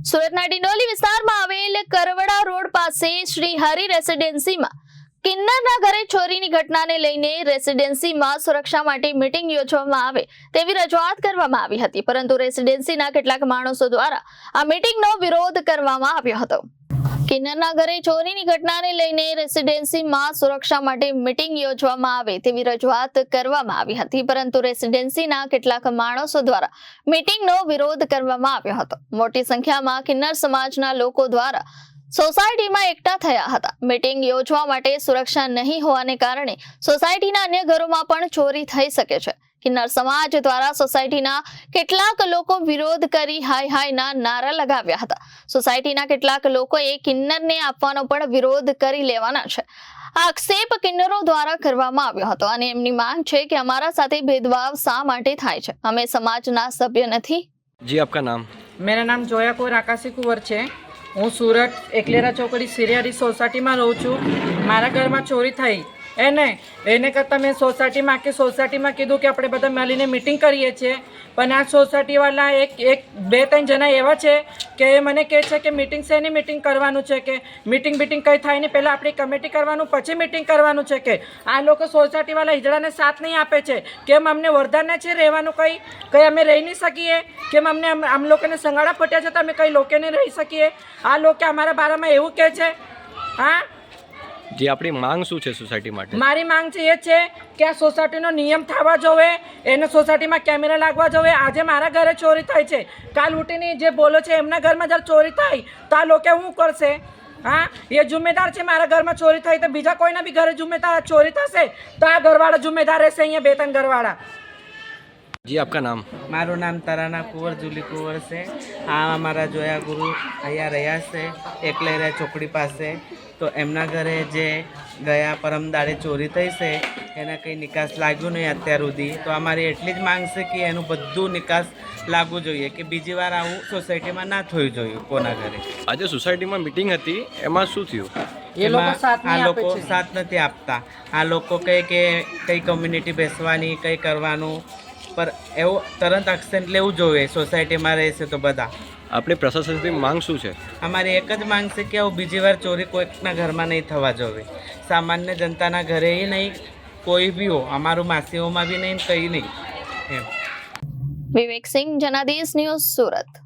સુરતના ડિંડોલી વિસ્તારમાં આવેલ કરવડા રોડ પાસે શ્રી હરિ રેસિડેન્સીમાં કિન્નરના ઘરે ચોરીની ઘટનાને લઈને રેસિડેન્સીમાં સુરક્ષા માટે મીટિંગ યોજવામાં આવે તેવી રજૂઆત કરવામાં આવી હતી, પરંતુ રેસિડેન્સીના કેટલાક માણસો દ્વારા આ મીટિંગનો વિરોધ કરવામાં આવ્યો હતો। કિન્નરના ઘરે ચોરીની ઘટનાને લઈને રેસિડેન્સીમાં સુરક્ષા માટે મીટિંગ યોજવામાં આવે તેવી રજૂઆત કરવામાં આવી હતી, પરંતુ રેસિડેન્સીના કેટલાક માણસો દ્વારા મીટિંગનો વિરોધ કરવામાં આવ્યો હતો। મોટી સંખ્યામાં કિન્નર સમાજના લોકો દ્વારા સોસાયટીમાં એકઠા થયા હતા। મીટિંગ યોજવા માટે સુરક્ષા નહીં હોવાને કારણે સોસાયટીના અન્ય ઘરોમાં પણ ચોરી થઈ શકે છે। કિન્નર સમાજ દ્વારા સોસાયટીના કેટલાક લોકો વિરોધ કરી હાય હાયના નારા લગાવ્યા હતા। સોસાયટીના કેટલાક લોકોએ કિન્નરને આપવાનો પણ વિરોધ કરી લેવાના છે। આક્ષેપ કિન્નરો દ્વારા કરવામાં આવ્યો હતો અને એમની માંગ છે કે અમારા સાથે ભેદભાવ શા માટે થાય છે? અમે સમાજના સભ્ય નથી। जी आपका नाम? मेरा नाम जोया कौर आकाशी कुंवर છે। હું સુરત એકલેરા ચોકડી સિરિયારી સોસાયટીમાં રહું છું। મારા ઘરમાં ચોરી થઈ એને કરતાં મેં સોસાયટીમાં કીધું કે આપણે બધા મળીને મિટિંગ કરીએ છીએ, પણ આ સોસાયટીવાળા એક બે ત્રણ જણા એવા છે કે એ મને કહે છે કે મિટિંગ શેની મિટિંગ કરવાનું છે, કે મિટિંગ કંઈ થાય નહીં, પહેલાં આપણી કમિટી કરવાનું પછી મિટિંગ કરવાનું છે। કે આ લોકો સોસાયટીવાળા હિજડાને સાથ નહીં આપે છે, કેમ અમને વરદાન છે રહેવાનું, કંઈ અમે રહી નહીં શકીએ, કેમ અમને આમ લોકોને સંગાડા ફટ્યા છે તો અમે કંઈ લોકોને રહી શકીએ? આ લોકો અમારા બારામાં એવું કહે છે। હા जी આપણી માંગ શું છે સોસાયટી માટે? મારી માંગ છે એ છે કે આ સોસાયટીનો નિયમ થવા જોવે, એને સોસાયટીમાં કેમેરા લાગવા જોવે। આજે મારા ઘરે ચોરી થાય છે, કાલ ઉઠીને જે બોલો છે એમના ઘરમાં જ્યારે ચોરી થાય તો આ લોકો શું કરશે? હા, એ જિમ્મેદાર છે। મારા ઘરમાં ચોરી થાય તો બીજા કોઈના બી ઘરે ચોરી થશે તો આ ઘરવાળા જિમ્મેદાર રહેશે। અહીંયા બે ત્રણ ઘરવાળા। जी आपका नाम? મારું નામ તરાના કુંવર જુલી કુંવર છે। આ અમારા જોયા ગુરુ અહીંયા રહ્યા છે એકલેરા ચોકડી પાસે। તો એમના ઘરે જે ગયા પરમ દાડે ચોરી થઈ છે એના કંઈ નિકાસ લાગ્યું નહીં અત્યાર સુધી। તો અમારી એટલી જ માંગ છે કે એનું બધું નિકાસ લાગવું જોઈએ, કે બીજી વાર આવું સોસાયટીમાં ના થવું જોઈએ કોના ઘરે। આજે સોસાયટીમાં મીટિંગ હતી, એમાં શું થયું? આ લોકો સાથ નથી આપતા। આ લોકો કહે કે કઈ કમ્યુનિટી બેસવાની, કંઈ કરવાનું, પર એવું તરત એક્શન લેવું જોઈએ સોસાયટીમાં રહેશે તો બધા। આપણી પ્રશાસનની માંગ શું છે? અમારી એક જ માંગ છે કે આવું બીજી વાર ચોરી કોઈકના ઘરમાં નહીં થવા જોઈએ, સામાન્ય જનતાના ઘરે નહીં, કોઈ બી હો, અમારું માસીઓમાં બી નહીં, કંઈ નહીં એમ। વિવેક સિંહ, જનાદેશ ન્યૂઝ, સુરત।